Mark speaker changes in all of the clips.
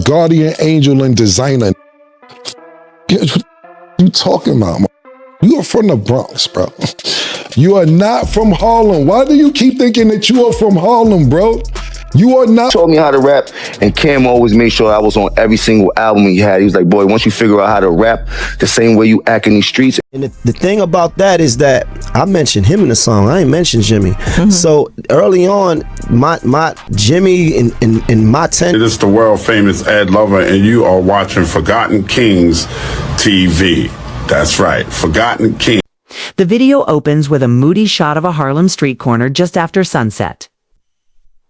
Speaker 1: guardian angel and designer. What you talking about, man? You are from the Bronx, bro. You are not from Harlem. Why do you keep thinking that you are from Harlem, bro? You are not.
Speaker 2: Told me how to rap, and Cam always made sure I was on every single album he had. He was like, boy, once you figure out how to rap the same way you act in these streets.
Speaker 3: And the thing about that is that I mentioned him in the song. I ain't mentioned Jimmy. So early on, my Jimmy in my tent.
Speaker 4: It is the world famous Ed Lover, and you are watching Forgotten Kings TV. That's right, Forgotten Kings.
Speaker 5: The video opens with a moody shot of a Harlem street corner just after sunset.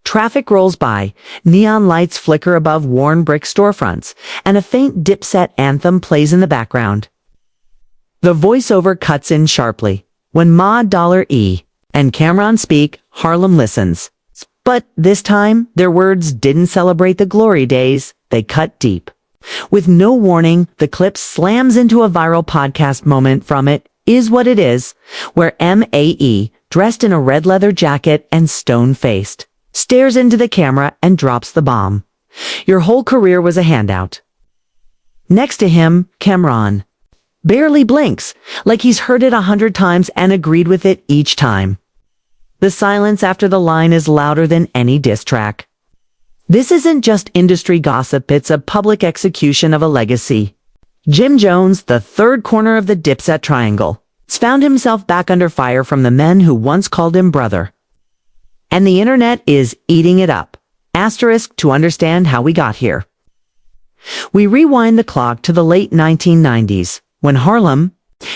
Speaker 5: Traffic rolls by, neon lights flicker above worn brick storefronts, and a faint Dipset anthem plays in the background. The voiceover cuts in sharply. When Ma Dollar E and Cameron speak, Harlem listens. But this time, their words didn't celebrate the glory days, they cut deep. With no warning, the clip slams into a viral podcast moment from It Is What It Is, where M.A.E., dressed in a red leather jacket and stone-faced, stares into the camera and drops the bomb. Your whole career was a handout. Next to him, Cameron barely blinks, like he's heard it 100 times and agreed with it each time. The silence after the line is louder than any diss track. This isn't just industry gossip, it's a public execution of a legacy. Jim Jones, the third corner of the Dipset triangle, has found himself back under fire from the men who once called him brother. And the internet is eating it up. Asterisk to understand how we got here. We rewind the clock to the late 1990s, when Harlem,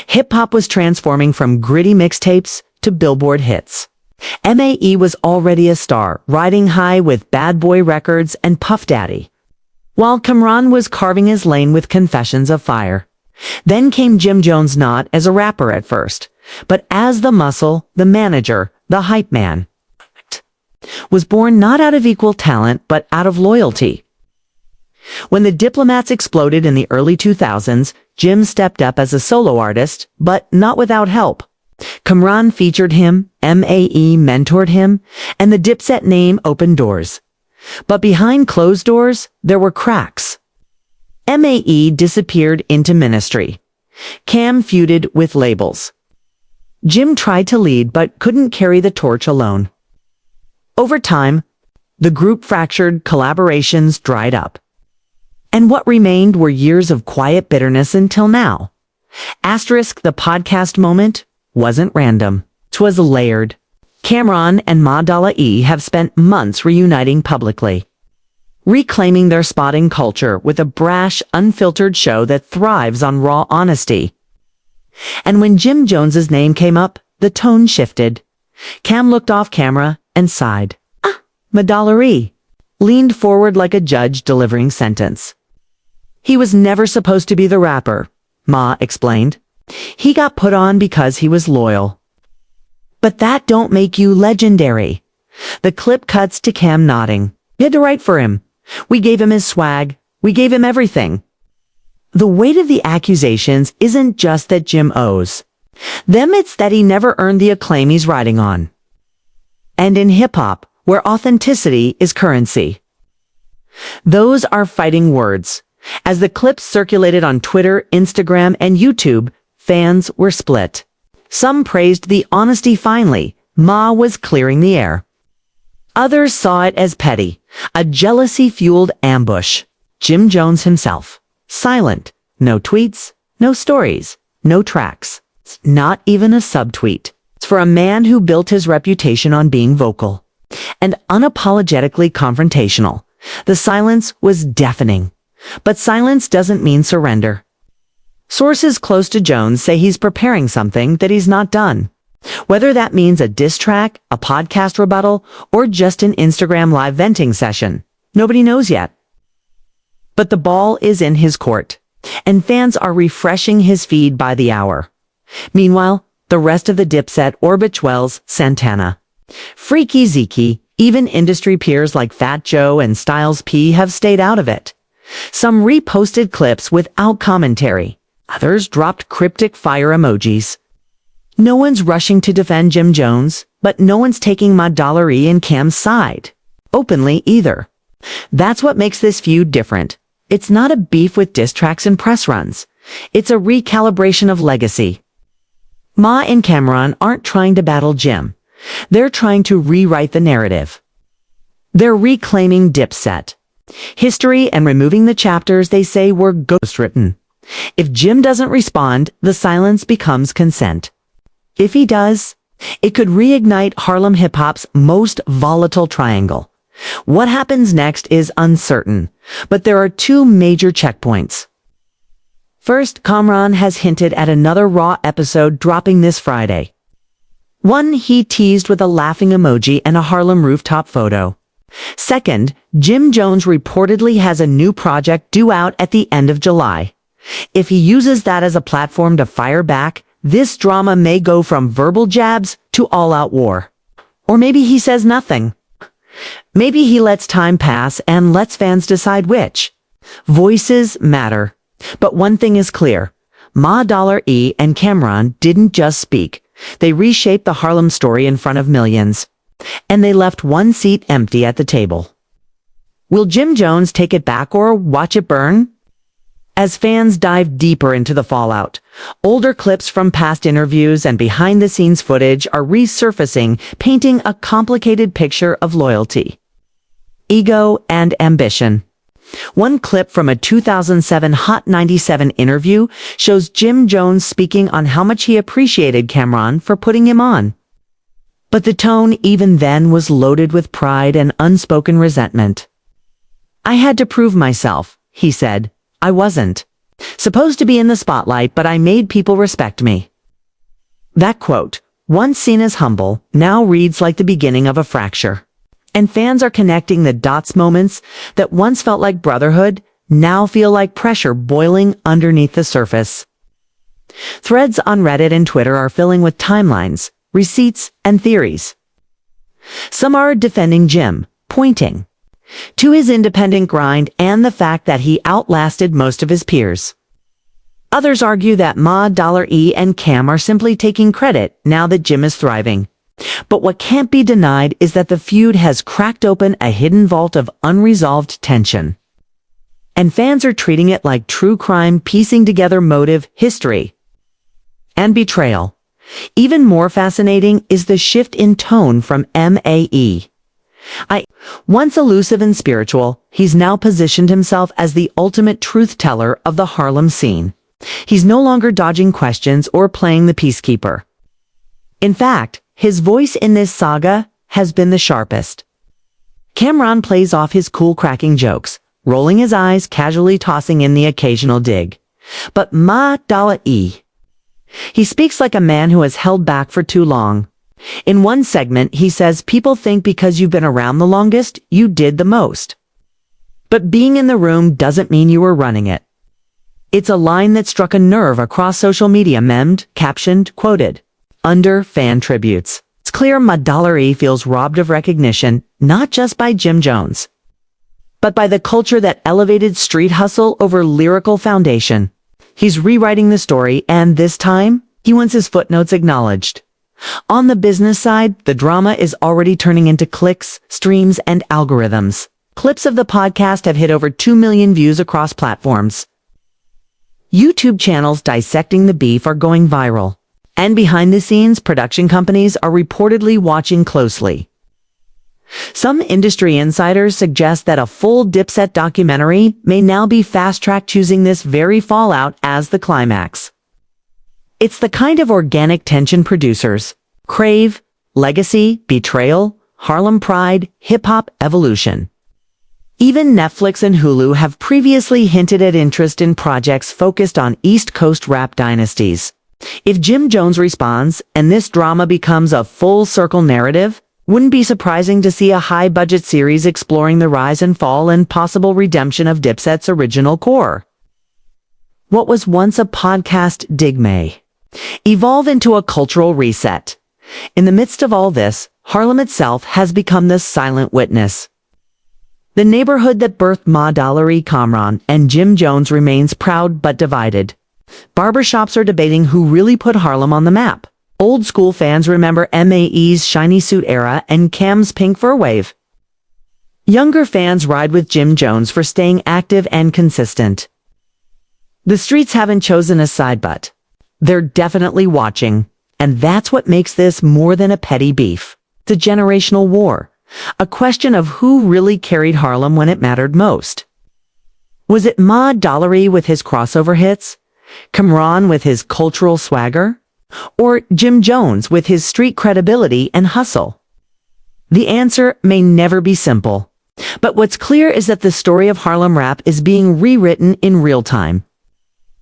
Speaker 5: hip-hop was transforming from gritty mixtapes to Billboard hits. M.A.E. was already a star, riding high with Bad Boy Records and Puff Daddy, while Cameron was carving his lane with Confessions of Fire. Then came Jim Jones, not as a rapper at first, but as the muscle, the manager, the hype man. Was born not out of equal talent, but out of loyalty. When the Diplomats exploded in the early 2000s, Jim stepped up as a solo artist, but not without help. Cameron featured him, M.A.E. mentored him, and the Dipset name opened doors. But behind closed doors, there were cracks. M.A.E. disappeared into ministry. Cam feuded with labels. Jim tried to lead but couldn't carry the torch alone. Over time, the group fractured, collaborations dried up. And what remained were years of quiet bitterness until now. Asterisk, the podcast moment wasn't random. 'Twas layered. Cameron and Ma Dollar E have spent months reuniting publicly, reclaiming their spot in culture with a brash, unfiltered show that thrives on raw honesty. And when Jim Jones's name came up, the tone shifted. Cam looked off camera and sighed. Ma Dollar E leaned forward like a judge delivering sentence. He was never supposed to be the rapper, Ma explained. He got put on because he was loyal. But that don't make you legendary. The clip cuts to Cam nodding. We had to write for him. We gave him his swag. We gave him everything. The weight of the accusations isn't just that Jim owes them, it's that he never earned the acclaim he's riding on. And in hip-hop, where authenticity is currency, those are fighting words. As the clips circulated on Twitter, Instagram, and YouTube, fans were split. Some praised the honesty finally. Ma was clearing the air. Others saw it as petty, a jealousy-fueled ambush. Jim Jones himself, silent. No tweets, no stories, no tracks. Not even a subtweet. It's for a man who built his reputation on being vocal and unapologetically confrontational. The silence was deafening. But silence doesn't mean surrender. Sources close to Jones say he's preparing something that he's not done. Whether that means a diss track, a podcast rebuttal, or just an Instagram live venting session, nobody knows yet. But the ball is in his court, and fans are refreshing his feed by the hour. Meanwhile, the rest of the Dipset orbit Wells, Santana, Freaky Zeke, even industry peers like Fat Joe and Styles P have stayed out of it. Some reposted clips without commentary. Others dropped cryptic fire emojis. No one's rushing to defend Jim Jones, but no one's taking Ma Dollar E and Cam's side openly either. That's what makes this feud different. It's not a beef with diss tracks and press runs. It's a recalibration of legacy. Ma and Cameron aren't trying to battle Jim. They're trying to rewrite the narrative. They're reclaiming Dipset history and removing the chapters they say were ghostwritten. If Jim doesn't respond, the silence becomes consent. If he does, it could reignite Harlem hip-hop's most volatile triangle. What happens next is uncertain, but there are two major checkpoints. First, Cameron has hinted at another Raw episode dropping this Friday. One he teased with a laughing emoji and a Harlem rooftop photo. Second, Jim Jones reportedly has a new project due out at the end of July. If he uses that as a platform to fire back, this drama may go from verbal jabs to all-out war. Or maybe he says nothing. Maybe he lets time pass and lets fans decide which. Voices matter. But one thing is clear. Ma Dollar E and Cameron didn't just speak. They reshaped the Harlem story in front of millions. And they left one seat empty at the table. Will Jim Jones take it back or watch it burn? As fans dive deeper into the fallout, older clips from past interviews and behind-the-scenes footage are resurfacing, painting a complicated picture of loyalty, ego, and ambition. One clip from a 2007 Hot 97 interview shows Jim Jones speaking on how much he appreciated Cameron for putting him on. But the tone even then was loaded with pride and unspoken resentment. "I had to prove myself," he said. "I wasn't supposed to be in the spotlight, but I made people respect me." That quote, once seen as humble, now reads like the beginning of a fracture. And fans are connecting the dots. Moments that once felt like brotherhood now feel like pressure boiling underneath the surface. Threads on Reddit and Twitter are filling with timelines, receipts, and theories. Some are defending Jim, pointing to his independent grind and the fact that he outlasted most of his peers. Others argue that Ma Dollar E and Cam are simply taking credit now that Jim is thriving. But what can't be denied is that the feud has cracked open a hidden vault of unresolved tension. And fans are treating it like true crime, piecing together motive, history, and betrayal. Even more fascinating is the shift in tone from MAE. Once elusive and spiritual, he's now positioned himself as the ultimate truth teller of the Harlem scene. He's no longer dodging questions or playing the peacekeeper. In fact, his voice in this saga has been the sharpest. Cameron plays off his cool cracking jokes, rolling his eyes, casually tossing in the occasional dig. But Ma Dollar E, he speaks like a man who has held back for too long. In one segment, he says, "People think because you've been around the longest, you did the most. But being in the room doesn't mean you were running it." It's a line that struck a nerve across social media, memed, captioned, quoted, under fan tributes. It's clear Ma Dollar E feels robbed of recognition, not just by Jim Jones, but by the culture that elevated street hustle over lyrical foundation. He's rewriting the story, and this time, he wants his footnotes acknowledged. On the business side, the drama is already turning into clicks, streams, and algorithms. Clips of the podcast have hit over 2 million views across platforms. YouTube channels dissecting the beef are going viral. And behind the scenes, production companies are reportedly watching closely. Some industry insiders suggest that a full Dipset documentary may now be fast-tracked, choosing this very fallout as the climax. It's the kind of organic tension producers crave: legacy, betrayal, Harlem pride, hip-hop evolution. Even Netflix and Hulu have previously hinted at interest in projects focused on East Coast rap dynasties. If Jim Jones responds and this drama becomes a full-circle narrative, wouldn't be surprising to see a high-budget series exploring the rise and fall and possible redemption of Dipset's original core. What was once a podcast dig may evolve into a cultural reset. In the midst of all this, Harlem itself has become the silent witness. The neighborhood that birthed Ma Dollar E, Cameron, and Jim Jones remains proud but divided. Barbershops are debating who really put Harlem on the map. Old school fans remember MAE's shiny suit era and Cam's pink fur wave. Younger fans ride with Jim Jones for staying active and consistent. The streets haven't chosen a side, but they're definitely watching. And that's what makes this more than a petty beef. It's a generational war. A question of who really carried Harlem when it mattered most. Was it Ma Dollery with his crossover hits? Cameron with his cultural swagger? Or Jim Jones with his street credibility and hustle? The answer may never be simple. But what's clear is that the story of Harlem rap is being rewritten in real time.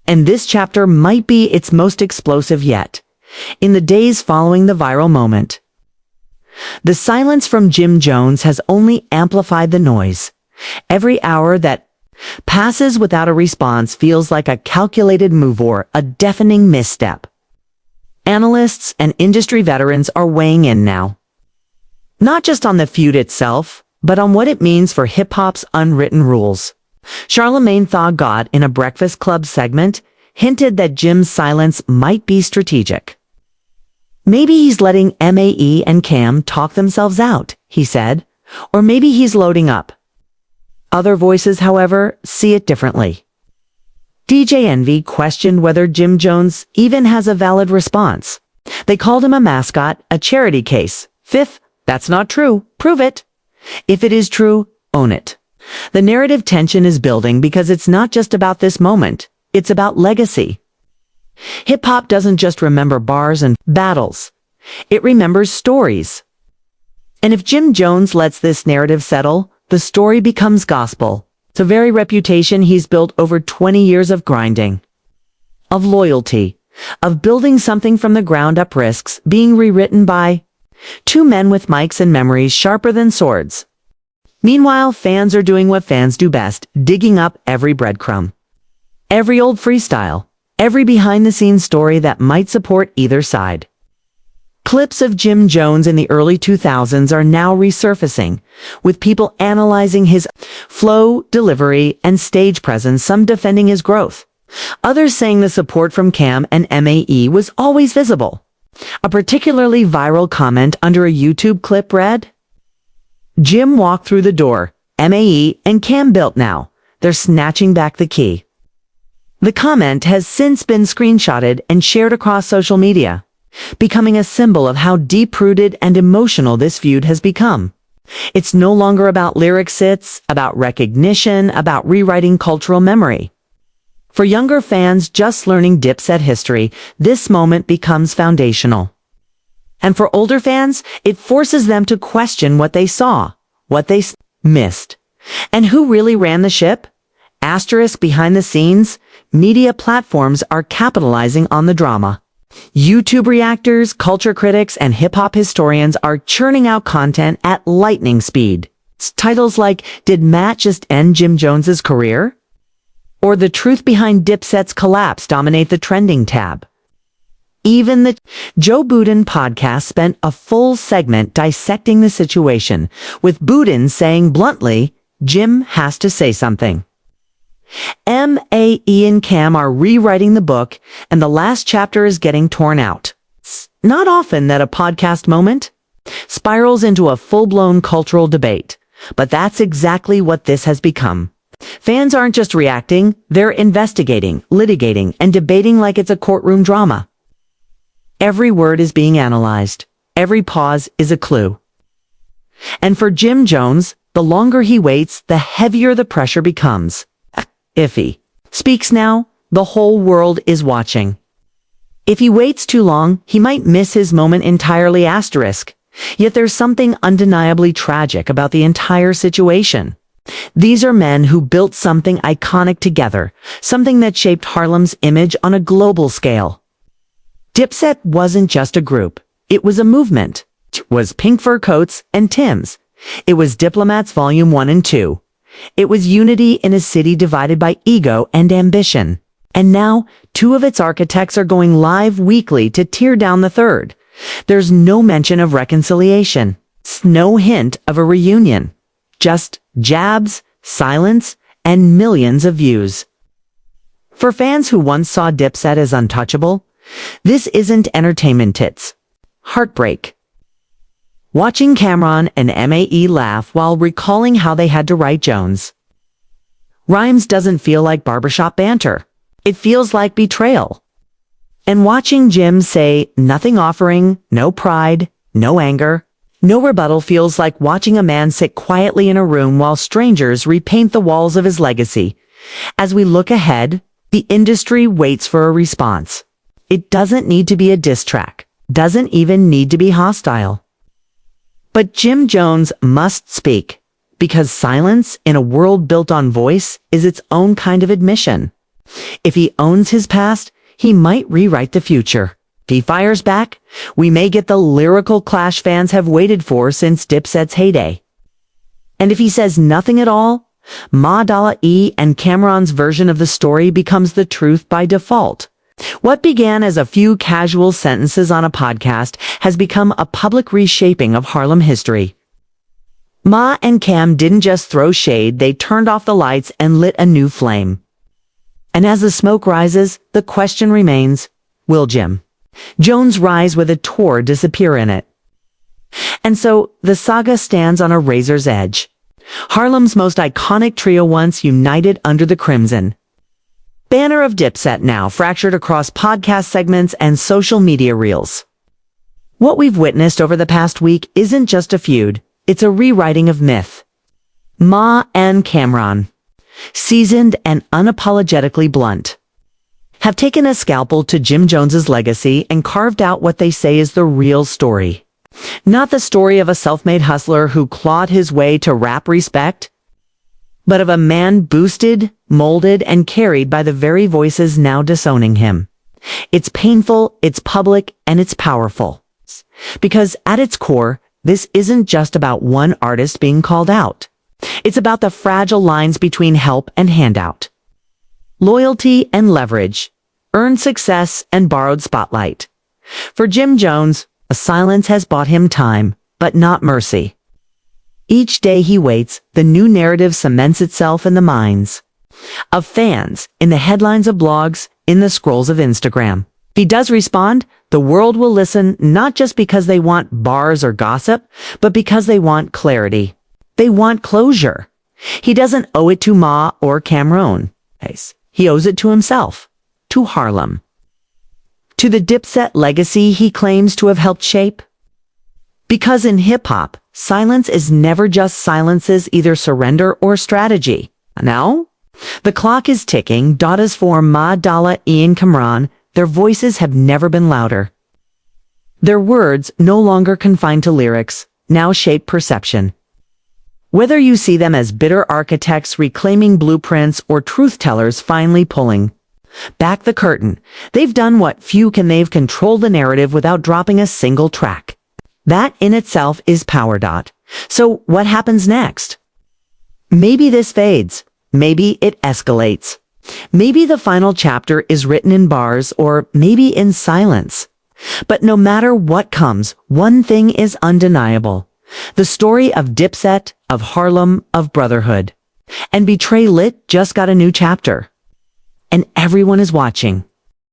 Speaker 5: And this chapter might be its most explosive yet. In the days following the viral moment, the silence from Jim Jones has only amplified the noise. Every hour that passes without a response feels like a calculated move or a deafening misstep. Analysts and industry veterans are weighing in now. Not just on the feud itself, but on what it means for hip-hop's unwritten rules. Charlemagne Tha God, in a Breakfast Club segment, hinted that Jim's silence might be strategic. Maybe he's letting MAE and Cam talk themselves out, he said, or maybe he's loading up. Other voices, however, see it differently. DJ Envy questioned whether Jim Jones even has a valid response. They called him a mascot, a charity case. Fifth, that's not true. Prove it. If it is true, own it. The narrative tension is building because it's not just about this moment. It's about legacy. Hip-hop doesn't just remember bars and battles. It remembers stories. And if Jim Jones lets this narrative settle, the story becomes gospel. The very reputation he's built over 20 years of grinding, of loyalty, of building something from the ground up risks being rewritten by two men with mics and memories sharper than swords. Meanwhile, fans are doing what fans do best, digging up every breadcrumb, every old freestyle, every behind-the-scenes story that might support either side. Clips of Jim Jones in the early 2000s are now resurfacing, with people analyzing his flow, delivery, and stage presence, some defending his growth. Others saying the support from Cam and MAE was always visible. A particularly viral comment under a YouTube clip read, "Jim walked through the door, MAE and Cam built now. They're snatching back the key." The comment has since been screenshotted and shared across social media, becoming a symbol of how deep-rooted and emotional this feud has become. It's no longer about lyrics, it's about recognition, about rewriting cultural memory. For younger fans just learning Dipset history, this moment becomes foundational. And for older fans, it forces them to question what they saw, what they missed. And who really ran the ship? Asterisk behind the scenes, media platforms are capitalizing on the drama. YouTube reactors, culture critics, and hip-hop historians are churning out content at lightning speed. Titles like, "Did Matt just end Jim Jones's career?" Or "The truth behind Dipset's collapse" dominate the trending tab. Even the Joe Budden podcast spent a full segment dissecting the situation, with Budden saying bluntly, Jim has to say something. MAE and Cam are rewriting the book, and the last chapter is getting torn out. It's not often that a podcast moment spirals into a full-blown cultural debate, but that's exactly what this has become. Fans aren't just reacting, they're investigating, litigating, and debating like it's a courtroom drama. Every word is being analyzed. Every pause is a clue. And for Jim Jones, the longer he waits, the heavier the pressure becomes. If he speaks now, the whole world is watching. If he waits too long, he might miss his moment entirely, asterisk. Yet there's something undeniably tragic about the entire situation. These are men who built something iconic together, something that shaped Harlem's image on a global scale. Dipset wasn't just a group. It was a movement. It was Pink Fur Coats and Tim's. It was Diplomats Volume 1 and 2. It was unity in a city divided by ego and ambition. And now, two of its architects are going live weekly to tear down the third. There's no mention of reconciliation. No hint of a reunion. Just jabs, silence, and millions of views. For fans who once saw Dipset as untouchable, this isn't entertainment, it's heartbreak. Watching Cameron and MAE laugh while recalling how they had to write Jones. Rhymes doesn't feel like barbershop banter. It feels like betrayal. And watching Jim say, nothing offering, no pride, no anger, no rebuttal feels like watching a man sit quietly in a room while strangers repaint the walls of his legacy. As we look ahead, the industry waits for a response. It doesn't need to be a diss track, doesn't even need to be hostile. But Jim Jones must speak, because silence in a world built on voice is its own kind of admission. If he owns his past, he might rewrite the future. If he fires back, we may get the lyrical clash fans have waited for since Dipset's heyday. And if he says nothing at all, Ma Dalla E and Cameron's version of the story becomes the truth by default. What began as a few casual sentences on a podcast has become a public reshaping of Harlem history. Ma and Cam didn't just throw shade, they turned off the lights and lit a new flame. And as the smoke rises, the question remains, will Jim Jones rise with a tour disappear in it? And so the saga stands on a razor's edge. Harlem's most iconic trio once united under the crimson banner of Dipset, now fractured across podcast segments and social media reels. What we've witnessed over the past week isn't just a feud, it's a rewriting of myth. Ma and Cameron, seasoned and unapologetically blunt, have taken a scalpel to Jim Jones's legacy and carved out what they say is the real story. Not the story of a self-made hustler who clawed his way to rap respect, but of a man boosted, molded, and carried by the very voices now disowning him. It's painful, it's public, and it's powerful. Because at its core, this isn't just about one artist being called out. It's about the fragile lines between help and handout, loyalty and leverage, earned success and borrowed spotlight. For Jim Jones, a silence has bought him time, but not mercy. Each day he waits, the new narrative cements itself in the minds of fans, in the headlines of blogs, in the scrolls of Instagram. If he does respond, the world will listen not just because they want bars or gossip, but because they want clarity. They want closure. He doesn't owe it to Ma or Cameron. He owes it to himself, to Harlem, to the Dipset legacy he claims to have helped shape. Because in hip-hop, silence is never just silences, either surrender or strategy. No? The clock is ticking. As for Ma Dalla E and Cameron, their voices have never been louder. Their words, no longer confined to lyrics, now shape perception. Whether you see them as bitter architects reclaiming blueprints or truth-tellers finally pulling back the curtain, they've done what few can. They've controlled the narrative without dropping a single track. That in itself is power. So what happens next? Maybe this fades. Maybe it escalates. Maybe the final chapter is written in bars, or maybe in silence. But no matter what comes, one thing is undeniable. The story of Dipset, of Harlem, of brotherhood. And Betray Lit just got a new chapter. And everyone is watching.